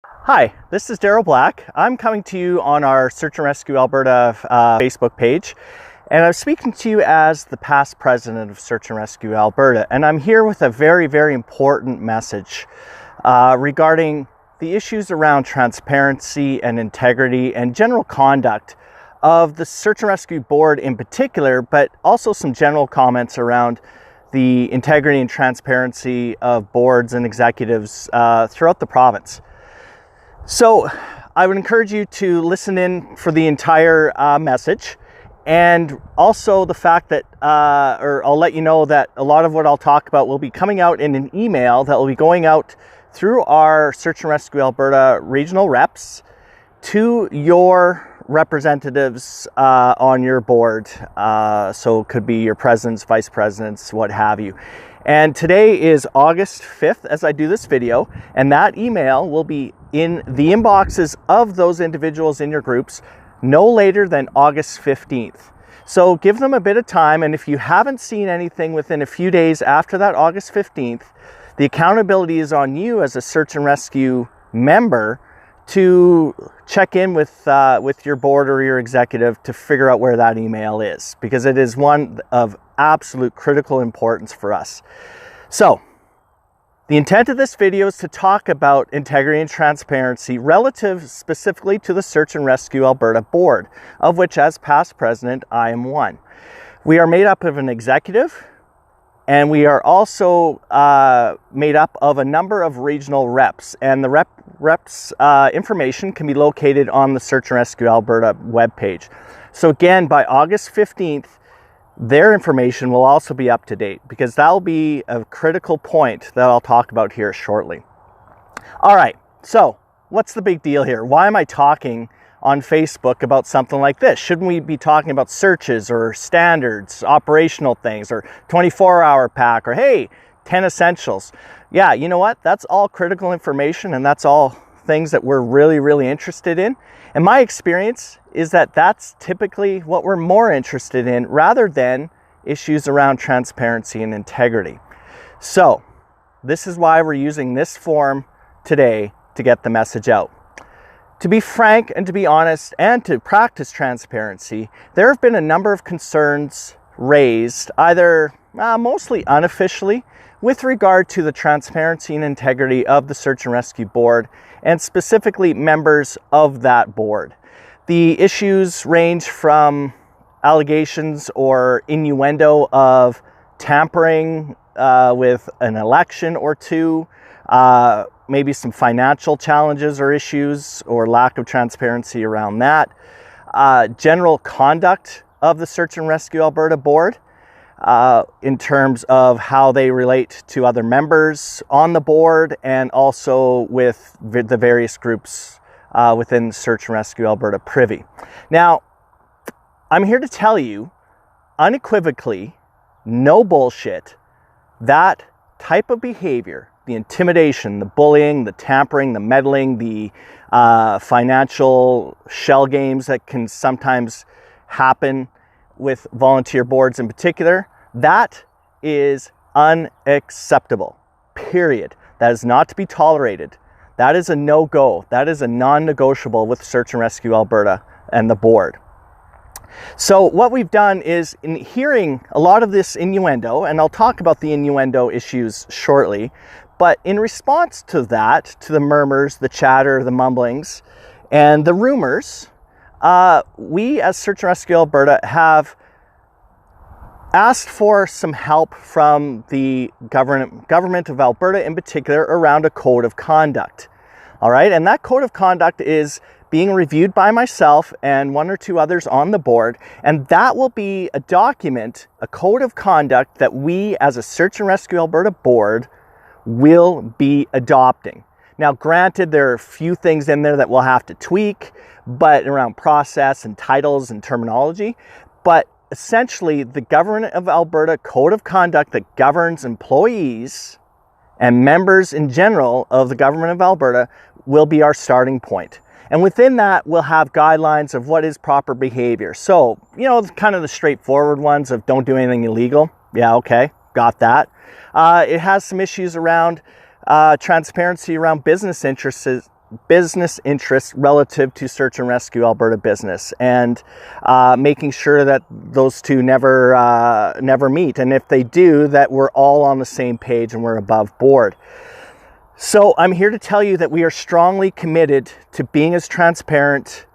Hi, this is Daryl Black. I'm coming to you on our Search and Rescue Alberta Facebook page, and I'm speaking to you as the past president of Search and Rescue Alberta, and I'm here with a very, very important message regarding the issues around transparency and integrity and general conduct of the Search and Rescue Board in particular, but also some general comments around the integrity and transparency of boards and executives throughout the province. So I would encourage you to listen in for the entire message, and also the fact that, or I'll let you know that a lot of what I'll talk about will be coming out in an email that will be going out through our Search and Rescue Alberta regional reps to your representatives on your board. So it could be your presidents, vice presidents, what have you. And today is August 5th as I do this video, and that email will be in the inboxes of those individuals in your groups no later than August 15th. So give them a bit of time, and if you haven't seen anything within a few days after that August 15th, the accountability is on you as a Search and Rescue member to check in with your board or your executive to figure out where that email is, because it is one of absolute critical importance for us. So, the intent of this video is to talk about integrity and transparency relative specifically to the Search and Rescue Alberta Board, of which as past president, I am one. We are made up of an executive, and we are also made up of a number of regional reps, and the reps information can be located on the Search and Rescue Alberta webpage. So again, by August 15th, their information will also be up to date, because that will be a critical point that I'll talk about here shortly. All right, so what's the big deal here? Why am I talking on Facebook about something like this? Shouldn't we be talking about searches or standards, operational things, or 24-hour pack, or hey, 10 essentials? Yeah, you know what? That's all critical information, and that's all things that we're really, really interested in. And my experience is that that's typically what we're more interested in, rather than issues around transparency and integrity. So this is why we're using this forum today to get the message out. To be frank and to be honest and to practice transparency, there have been a number of concerns raised, either mostly unofficially, with regard to the transparency and integrity of the Search and Rescue Board, and specifically members of that board. The issues range from allegations or innuendo of tampering with an election or two, maybe some financial challenges or issues or lack of transparency around that, general conduct of the Search and Rescue Alberta Board in terms of how they relate to other members on the board, and also with the various groups within Search and Rescue Alberta Privy. Now, I'm here to tell you unequivocally, no bullshit, that type of behavior, the intimidation, the bullying, the tampering, the meddling, the financial shell games that can sometimes happen with volunteer boards in particular, that is unacceptable, period. That is not to be tolerated. That is a no-go. That is a non-negotiable with Search and Rescue Alberta and the board. So what we've done is, in hearing a lot of this innuendo, and I'll talk about the innuendo issues shortly, but in response to that, to the murmurs, the chatter, the mumblings, and the rumors, we as Search and Rescue Alberta have asked for some help from the government of Alberta in particular around a code of conduct. All right, and that code of conduct is being reviewed by myself and one or two others on the board, and that will be a document, a code of conduct that we as a Search and Rescue Alberta board will be adopting. Now, granted, there are a few things in there that we'll have to tweak, but around process and titles and terminology, but essentially the Government of Alberta Code of Conduct that governs employees and members in general of the Government of Alberta will be our starting point. And within that, we'll have guidelines of what is proper behavior. So, you know, kind of the straightforward ones of don't do anything illegal. Yeah, okay, got that. It has some issues around transparency around business business interests relative to Search and Rescue Alberta business, and making sure that those two never meet. And if they do, that we're all on the same page and we're above board. So I'm here to tell you that we are strongly committed to being as transparent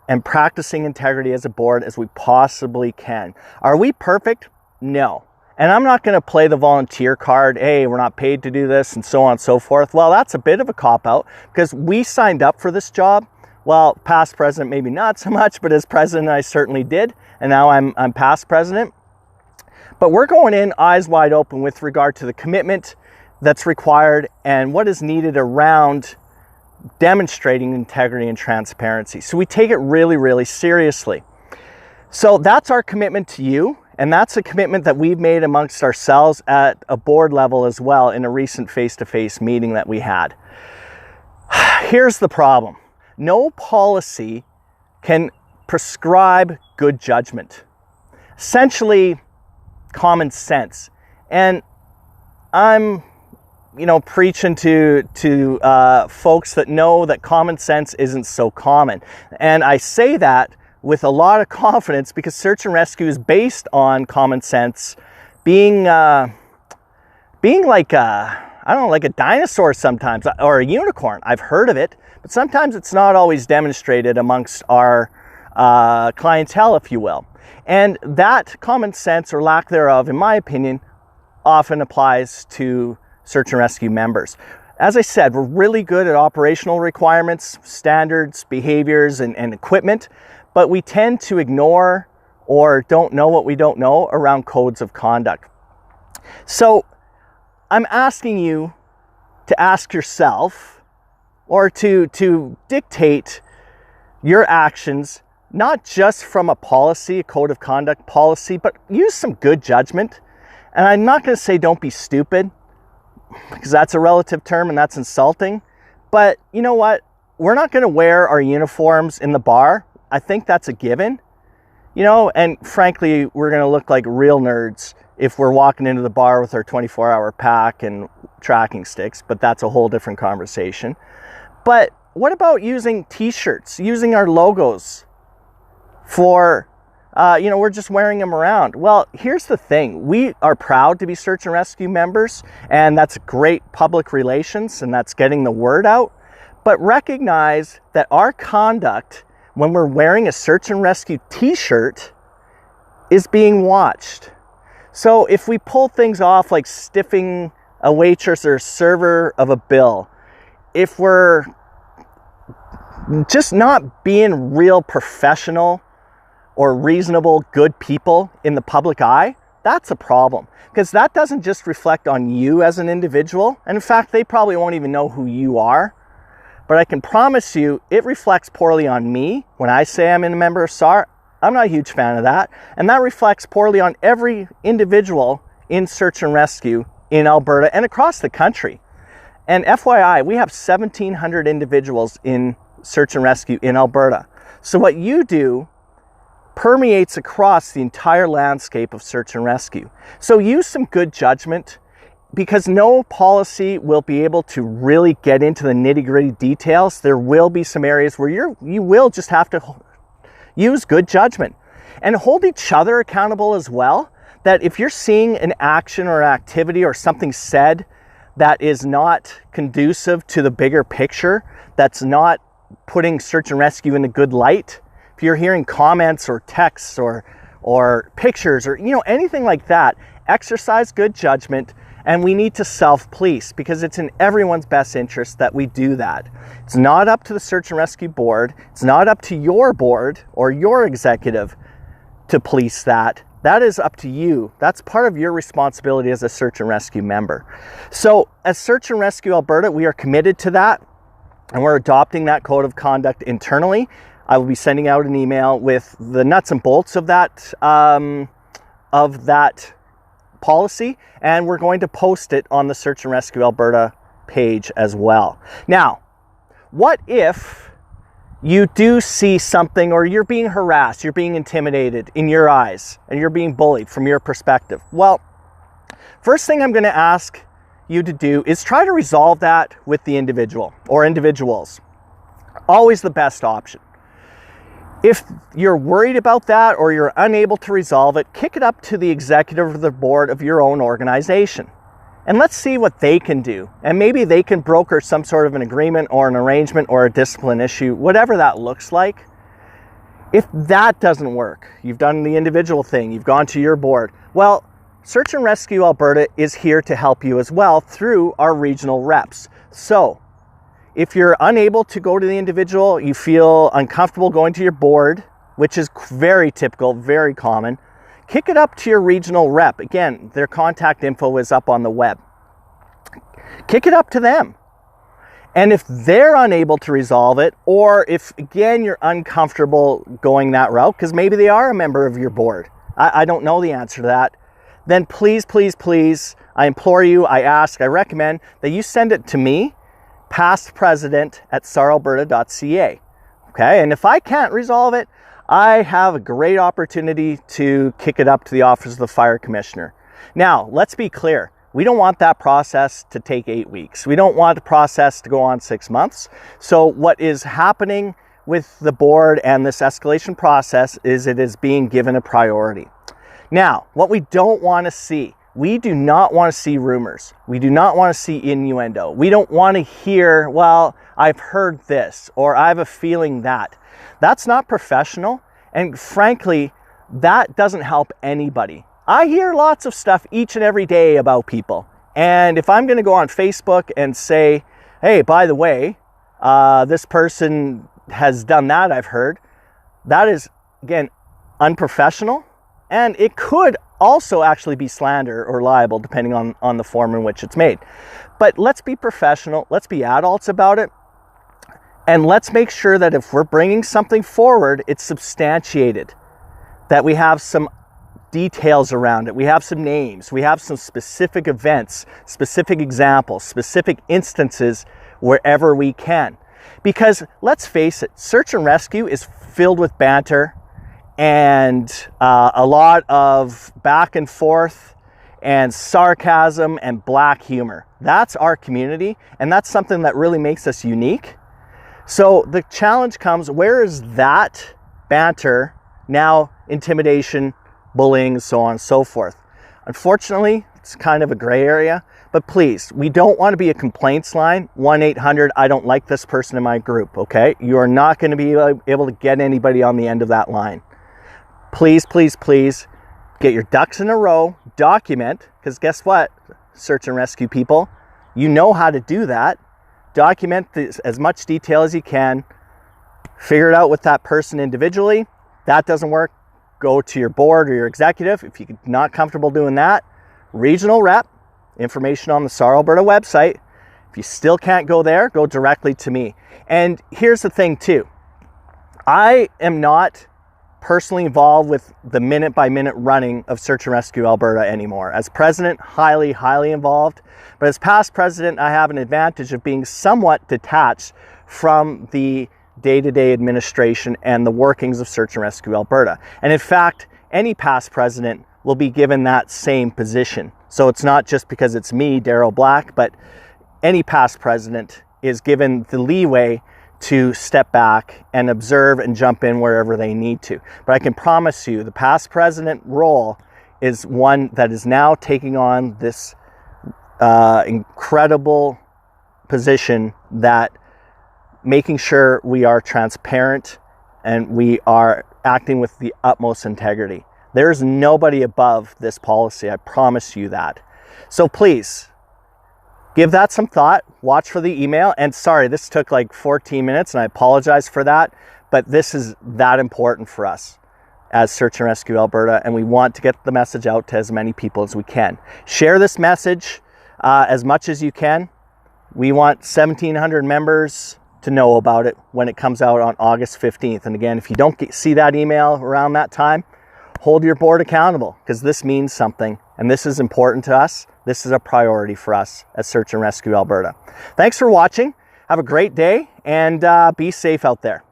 and practicing integrity as a board as we possibly can. Are we perfect? No. And I'm not going to play the volunteer card, hey, we're not paid to do this, and so on and so forth. Well, that's a bit of a cop-out, because we signed up for this job. Well, past president, maybe not so much, but as president, I certainly did. And now I'm past president. But we're going in eyes wide open with regard to the commitment that's required and what is needed around demonstrating integrity and transparency. So we take it really, really seriously. So that's our commitment to you. And that's a commitment that we've made amongst ourselves at a board level as well in a recent face-to-face meeting that we had. Here's the problem. No policy can prescribe good judgment. Essentially, common sense. And I'm preaching to folks that know that common sense isn't so common. And I say that with a lot of confidence because search and rescue is based on common sense being like a dinosaur sometimes, or a unicorn. I've heard of it, but sometimes it's not always demonstrated amongst our clientele, if you will. And that common sense, or lack thereof, in my opinion, often applies to search and rescue members. As I said, we're really good at operational requirements, standards, behaviors, and equipment, but we tend to ignore or don't know what we don't know around codes of conduct. So I'm asking you to ask yourself, or to dictate your actions, not just from a policy, a code of conduct policy, but use some good judgment. And I'm not going to say don't be stupid, because that's a relative term and that's insulting. But you know what? We're not going to wear our uniforms in the bar. I think that's a given. And frankly, we're going to look like real nerds if we're walking into the bar with our 24-hour pack and tracking sticks, but that's a whole different conversation. But what about using t-shirts, using our logos for, we're just wearing them around? Well, here's the thing. We are proud to be search and rescue members, and that's great public relations, and that's getting the word out. But recognize that our conduct when we're wearing a search and rescue t-shirt is being watched. So if we pull things off like stiffing a waitress or a server of a bill, if we're just not being real professional or reasonable, good people in the public eye, that's a problem. Because that doesn't just reflect on you as an individual. And in fact, they probably won't even know who you are. But I can promise you, it reflects poorly on me when I say I'm a member of SAR. I'm not a huge fan of that. And that reflects poorly on every individual in search and rescue in Alberta and across the country. And FYI, we have 1,700 individuals in search and rescue in Alberta. So what you do permeates across the entire landscape of search and rescue. So use some good judgment, because no policy will be able to really get into the nitty-gritty details. There will be some areas where you will just have to use good judgment and hold each other accountable as well. That if you're seeing an action or activity or something said that is not conducive to the bigger picture, that's not putting search and rescue in a good light, if you're hearing comments or texts or pictures or anything like that, exercise good judgment. And we need to self-police, because it's in everyone's best interest that we do that. It's not up to the Search and Rescue Board. It's not up to your board or your executive to police that. That is up to you. That's part of your responsibility as a Search and Rescue member. So as Search and Rescue Alberta, we are committed to that, and we're adopting that code of conduct internally. I will be sending out an email with the nuts and bolts of that policy, and we're going to post it on the Search and Rescue Alberta page as well. Now, what if you do see something, or you're being harassed, you're being intimidated in your eyes, and you're being bullied from your perspective? Well, first thing I'm going to ask you to do is try to resolve that with the individual or individuals. Always the best option. If you're worried about that or you're unable to resolve it, kick it up to the executive or the board of your own organization. And let's see what they can do. And maybe they can broker some sort of an agreement or an arrangement or a discipline issue, whatever that looks like. If that doesn't work, you've done the individual thing, you've gone to your board, well, Search and Rescue Alberta is here to help you as well through our regional reps. So if you're unable to go to the individual, you feel uncomfortable going to your board, which is very typical, very common, kick it up to your regional rep. Again, their contact info is up on the web. Kick it up to them. And if they're unable to resolve it, or if, again, you're uncomfortable going that route, because maybe they are a member of your board, I don't know the answer to that, then please, please, please, I implore you, I ask, I recommend that you send it to me, pastpresident@saralberta.ca. Okay, and if I can't resolve it, I have a great opportunity to kick it up to the Office of the Fire Commissioner. Now, let's be clear. We don't want that process to take 8 weeks. We don't want the process to go on 6 months. So what is happening with the board and this escalation process is it is being given a priority. Now, what we don't want to see, we do not want to see rumors. We do not want to see innuendo. We don't want to hear, well, I've heard this, or I have a feeling that. That's not professional, and frankly, that doesn't help anybody. I hear lots of stuff each and every day about people, and if I'm going to go on Facebook and say, hey, by the way, this person has done that, I've heard, that is, again, unprofessional, and it could also actually be slander or libel, depending on the form in which it's made. But let's be professional, let's be adults about it, and let's make sure that if we're bringing something forward, it's substantiated, that we have some details around it, we have some names, we have some specific events, specific examples, specific instances wherever we can. Because let's face it, search and rescue is filled with banter and a lot of back and forth and sarcasm and black humor. That's our community, and that's something that really makes us unique. So the challenge comes, where is that banter now intimidation, bullying, so on and so forth? Unfortunately, it's kind of a gray area, but please, we don't want to be a complaints line, 1-800, I don't like this person in my group, okay? You are not going to be able to get anybody on the end of that line. Please, please, please, get your ducks in a row, document, because guess what, search and rescue people, you know how to do that. Document as much detail as you can, figure it out with that person individually. That doesn't work, go to your board or your executive. If you're not comfortable doing that, regional rep, information on the SAR Alberta website. If you still can't go there, go directly to me. And here's the thing too, I am not personally involved with the minute-by-minute running of Search and Rescue Alberta anymore. As president, highly, highly involved. But as past president, I have an advantage of being somewhat detached from the day-to-day administration and the workings of Search and Rescue Alberta. And in fact, any past president will be given that same position. So it's not just because it's me, Daryl Black, but any past president is given the leeway to step back and observe and jump in wherever they need to. But I can promise you the past president role is one that is now taking on this incredible position, that making sure we are transparent and we are acting with the utmost integrity. There's nobody above this policy, I promise you that. So please, give that some thought, watch for the email, and sorry, this took like 14 minutes and I apologize for that, but this is that important for us as Search and Rescue Alberta, and we want to get the message out to as many people as we can. Share this message as much as you can. We want 1,700 members to know about it when it comes out on August 15th. And again, if you don't see that email around that time, hold your board accountable, because this means something and this is important to us. This is a priority for us at Search and Rescue Alberta. Thanks for watching. Have a great day and be safe out there.